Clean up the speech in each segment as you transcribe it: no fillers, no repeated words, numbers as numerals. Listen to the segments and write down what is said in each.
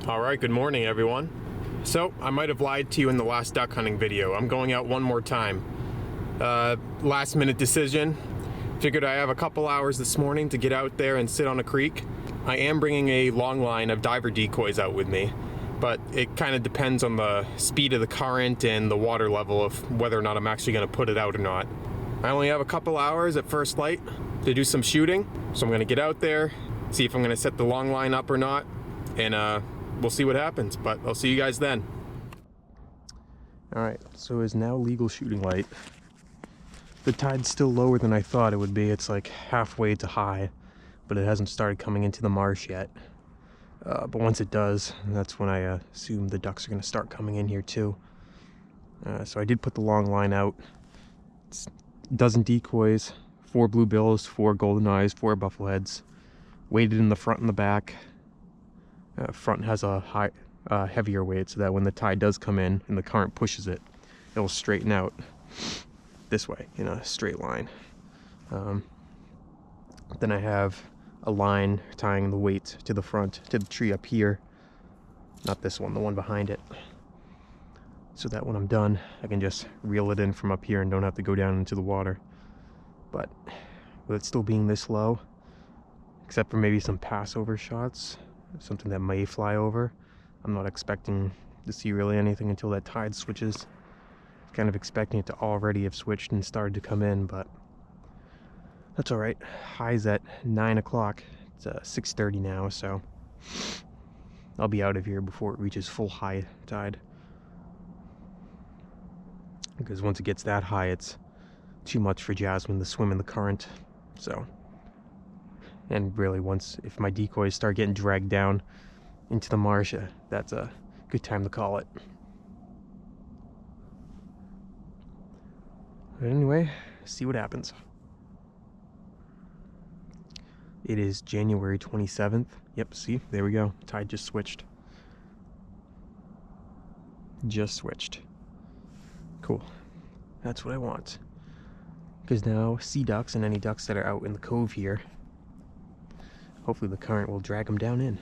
Alright, good morning everyone. So, I might have lied to you in the last duck hunting video. I'm going out one more time. Last minute decision. Figured I have a couple hours this morning to get out there and sit on a creek. I am bringing a long line of diver decoys out with me, but it kind of depends on the speed of the current and the water level of whether or not I'm actually going to put it out or not. I only have a couple hours at first light to do some shooting, so I'm going to get out there, see if I'm going to set the long line up or not, and we'll see what happens, but I'll see you guys then. Alright, so it's now legal shooting light. The tide's still lower than I thought it would be. It's like halfway to high, but it hasn't started coming into the marsh yet. But once it does, that's when I assume the ducks are going to start coming in here too. So I did put the long line out. It's a dozen decoys, 4 bluebills, 4 golden eyes, 4 buffleheads. Weighted in the front and the back. Front has a heavier weight so that when the tide does come in and the current pushes it, it'll straighten out this way in a straight line. Then I have a line tying the weight to the front, to the tree up here. Not this one, the one behind it. So that when I'm done, I can just reel it in from up here and don't have to go down into the water. But with it still being this low, except for maybe some passover shots, something that may fly over, I'm not expecting to see really anything until that tide switches. Kind of expecting it to already have switched and started to come in, but that's alright. High's at 9 o'clock. It's 6:30 now, so I'll be out of here before it reaches full high tide. Because once it gets that high, it's too much for Jasmine to swim in the current. So, and really if my decoys start getting dragged down into the marsh, that's a good time to call it. But anyway, see what happens. It is January 27th. Yep, see, there we go. Tide just switched. Just switched. Cool. That's what I want. Because now sea ducks and any ducks that are out in the cove here, hopefully the current will drag them down in.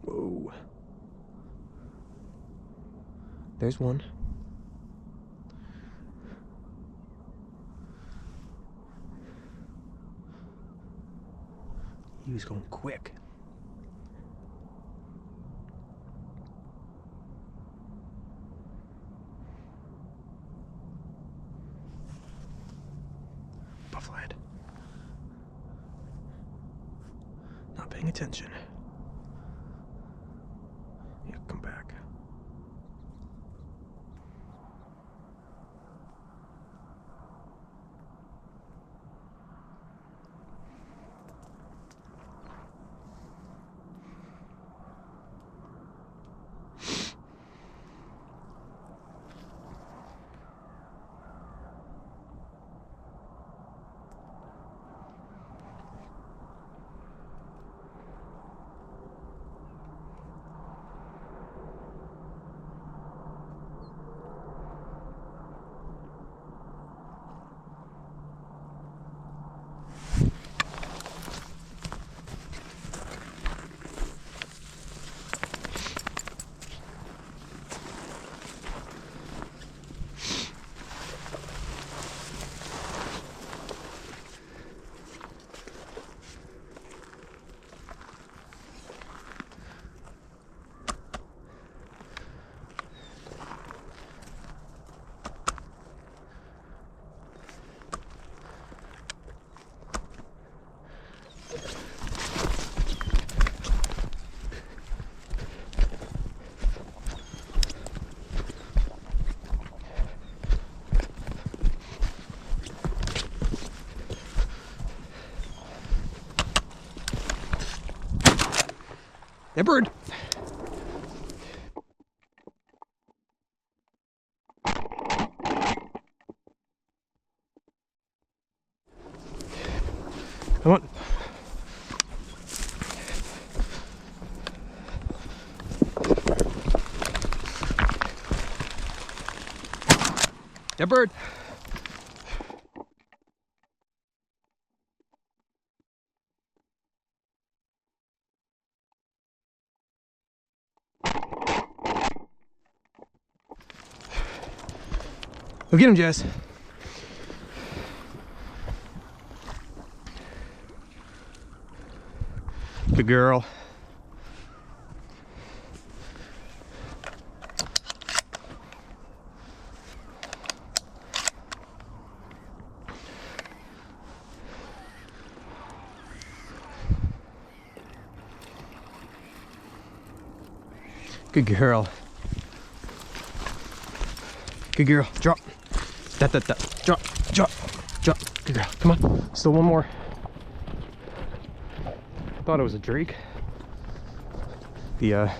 Whoa. There's one. He was going quick. Bufflehead. Not paying attention. Yeah, come back. That bird. Come on. Dead bird. Go get him, Jess. Good girl. Good girl. Good girl. Drop. That. Drop. Drop. Drop. Good girl. Come on. Still one more. Thought it was a drake. Hold on.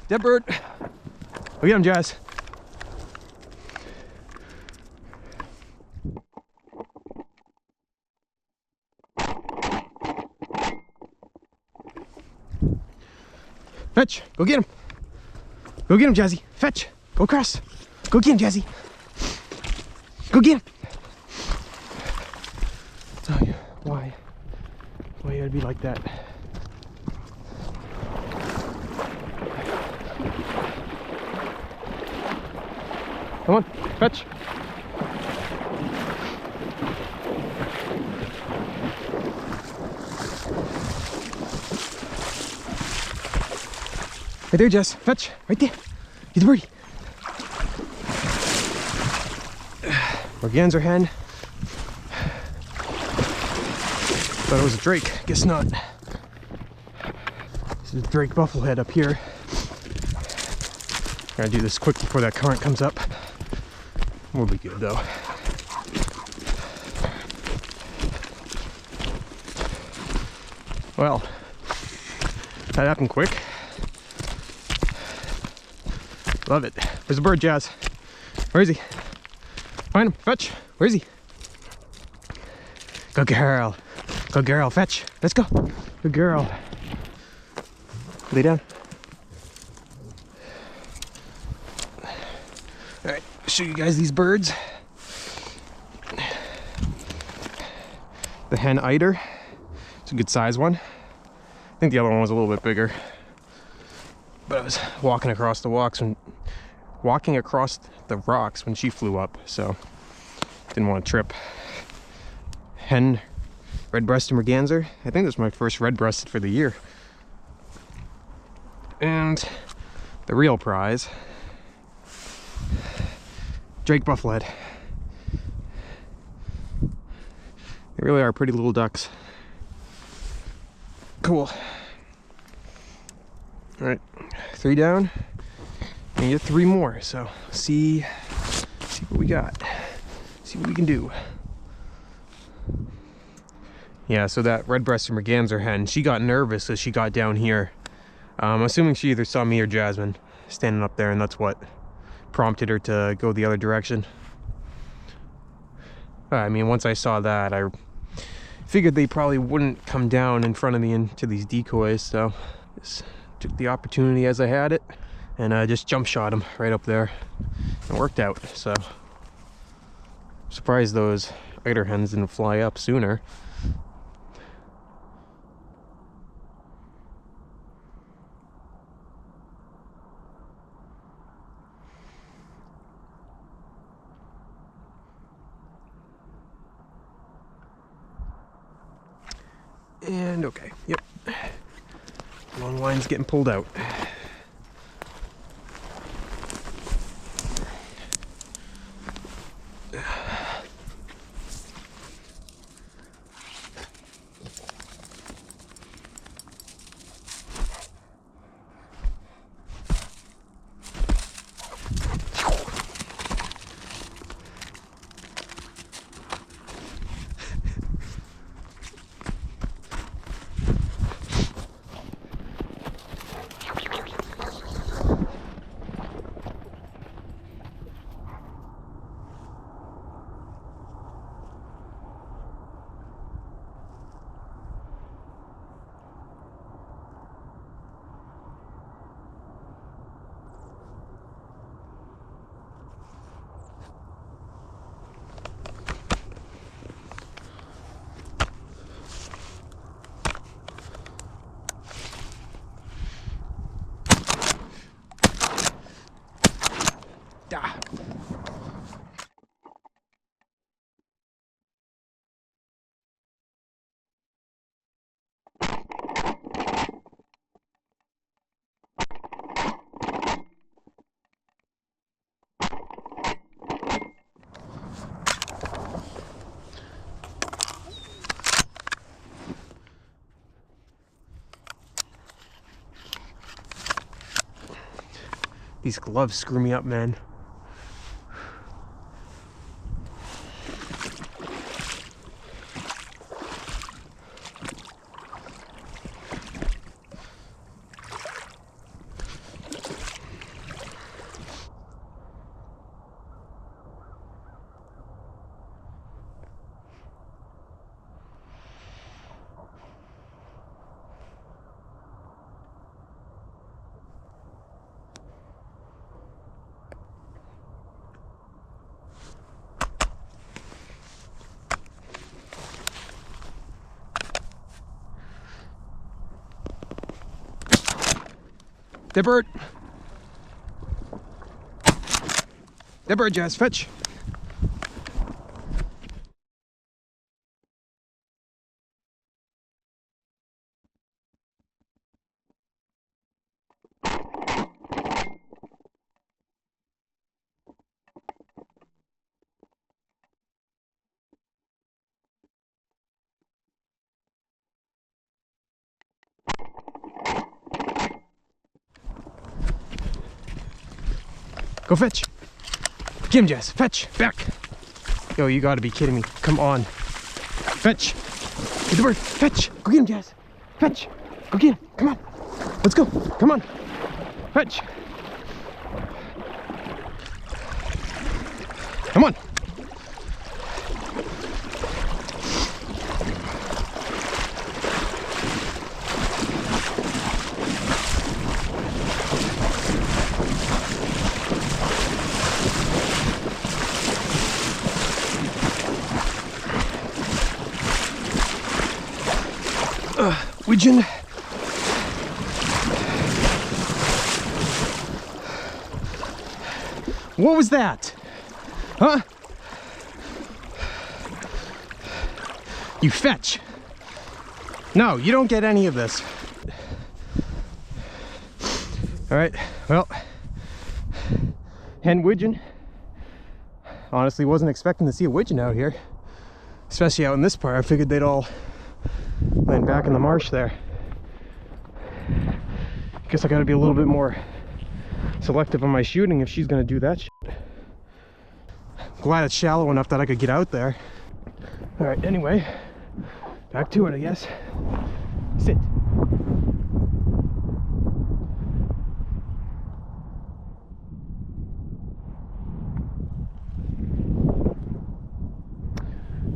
Dead bird. Go get him, Jazz. Fetch. Go get him. Go get him, Jazzy. Fetch. Go across. Go get him, Jazzy. Go get him. Tell you why you gotta be like that. Come on, fetch. Right there, Jess. Fetch. Right there. Get the birdie. Organza hen. Thought it was a drake. Guess not. This is a drake bufflehead up here. Gotta do this quick before that current comes up. We'll be good though. Well, that happened quick. Love it. There's a bird, Jazz. Where is he? Find him. Fetch. Where is he? Good girl. Good girl. Fetch. Let's go. Good girl. Lay down. Alright, show you guys these birds. The hen eider. It's a good size one. I think the other one was a little bit bigger. But I was walking across the rocks when she flew up, so didn't want to trip. Hen red-breasted merganser. I think this is my first red-breasted for the year. And the real prize, drake bufflehead. They really are pretty little ducks. Cool. All right, 3 down. And get 3 more. So see what we got. See what we can do. Yeah, so that red-breasted merganser hen, she got nervous as she got down here. I'm assuming she either saw me or Jasmine standing up there, and that's what prompted her to go the other direction. I mean, once I saw that, I figured they probably wouldn't come down in front of me into these decoys, so just took the opportunity as I had it and just jump shot him right up there. It worked out, so surprised those eider hens didn't fly up sooner. And okay, yep. Long line's getting pulled out. These gloves screw me up, man. The bird. The bird, Jazz, fetch. Go fetch. Get him, Jazz. Fetch. Back. Yo, you gotta be kidding me. Come on. Fetch. Get the bird. Fetch. Go get him, Jazz. Fetch. Go get him. Come on. Let's go. Come on. Fetch. Come on. Widgeon. What was that? Huh? You fetch. No, you don't get any of this. All right, well, hen widgeon. Honestly, wasn't expecting to see a widgeon out here, especially out in this part. I figured they'd all land back in the marsh there. Guess I gotta be a little bit more selective on my shooting if she's gonna do that shit. Glad it's shallow enough that I could get out there. All right, anyway, back to it, I guess. Sit.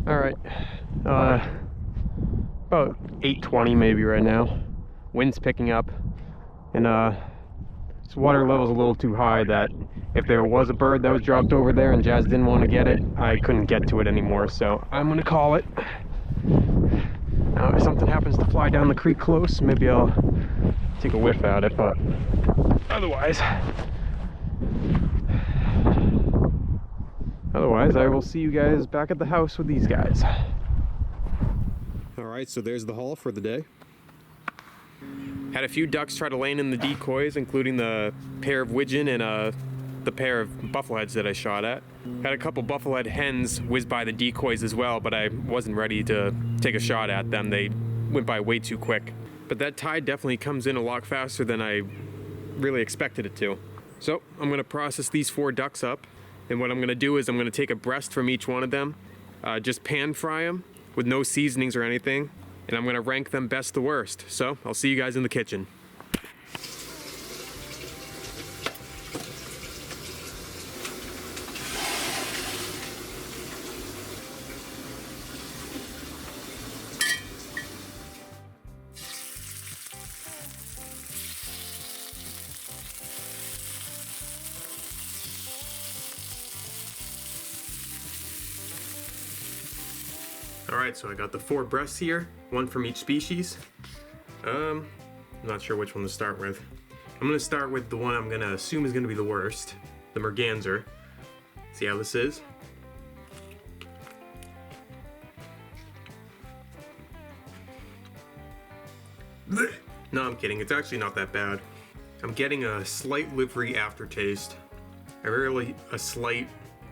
All right, about 8:20 maybe right now. Wind's picking up, and this water level's a little too high that if there was a bird that was dropped over there and Jazz didn't want to get it, I couldn't get to it anymore, so I'm gonna call it. Now if something happens to fly down the creek close, maybe I'll take a whiff at it, but otherwise I will see you guys back at the house with these guys. Alright, so there's the haul for the day. Had a few ducks try to land in the decoys, including the pair of widgeon and the pair of buffleheads that I shot at. Had a couple bufflehead hens whiz by the decoys as well, but I wasn't ready to take a shot at them. They went by way too quick. But that tide definitely comes in a lot faster than I really expected it to. So I'm gonna process these 4 ducks up, and what I'm gonna do is I'm gonna take a breast from each one of them, just pan fry them with no seasonings or anything, and I'm gonna rank them best to worst. So I'll see you guys in the kitchen. Alright, so I got the 4 breasts here, 1 from each species. I'm not sure which one to start with. I'm gonna start with the one I'm gonna assume is gonna be the worst, the merganser. See how this is? No, I'm kidding, it's actually not that bad. I'm getting a slight livery aftertaste. A slight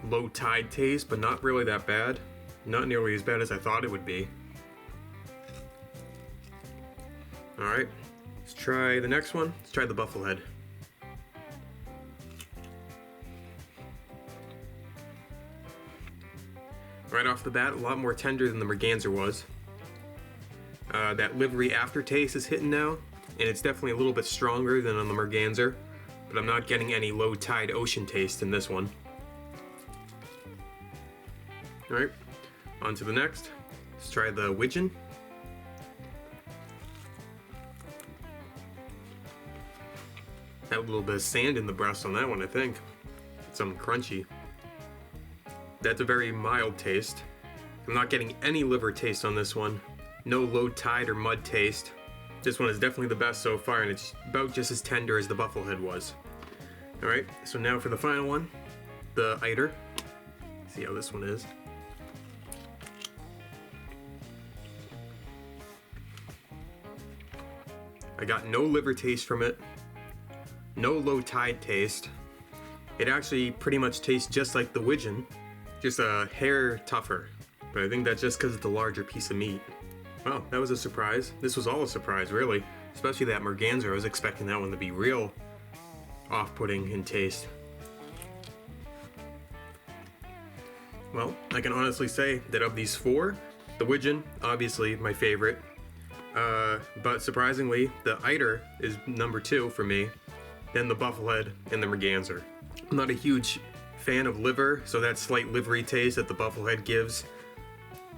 low tide taste, but not really that bad. Not nearly as bad as I thought it would be. Alright, let's try the next one. Let's try the bufflehead. Right off the bat, a lot more tender than the merganser was. That livery aftertaste is hitting now, and it's definitely a little bit stronger than on the merganser, but I'm not getting any low tide ocean taste in this one. Alright, on to the next. Let's try the widgeon. Had a little bit of sand in the breast on that one, I think. Some crunchy. That's a very mild taste. I'm not getting any liver taste on this one. No low tide or mud taste. This one is definitely the best so far, and it's about just as tender as the bufflehead was. Alright, so now for the final one, the eider. See how this one is. I got no liver taste from it. No low tide taste. It actually pretty much tastes just like the widgeon, just a hair tougher. But I think that's just because it's a larger piece of meat. Wow, that was a surprise. This was all a surprise, really. Especially that merganser. I was expecting that one to be real off-putting in taste. Well, I can honestly say that of these four, the widgeon, obviously my favorite. But surprisingly, the eider is number 2 for me, then the bufflehead and the merganser. I'm not a huge fan of liver, so that slight livery taste that the bufflehead gives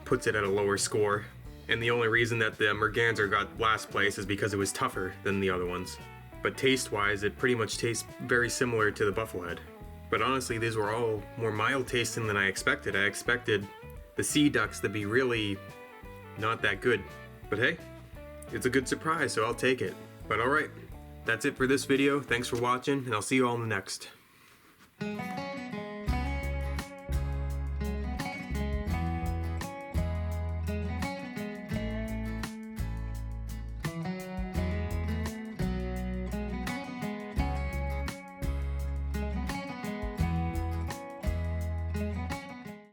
puts it at a lower score. And the only reason that the merganser got last place is because it was tougher than the other ones. But taste-wise, it pretty much tastes very similar to the bufflehead. But honestly, these were all more mild tasting than I expected. I expected the sea ducks to be really not that good. But hey, it's a good surprise, so I'll take it. But alright, that's it for this video. Thanks for watching, and I'll see you all in the next.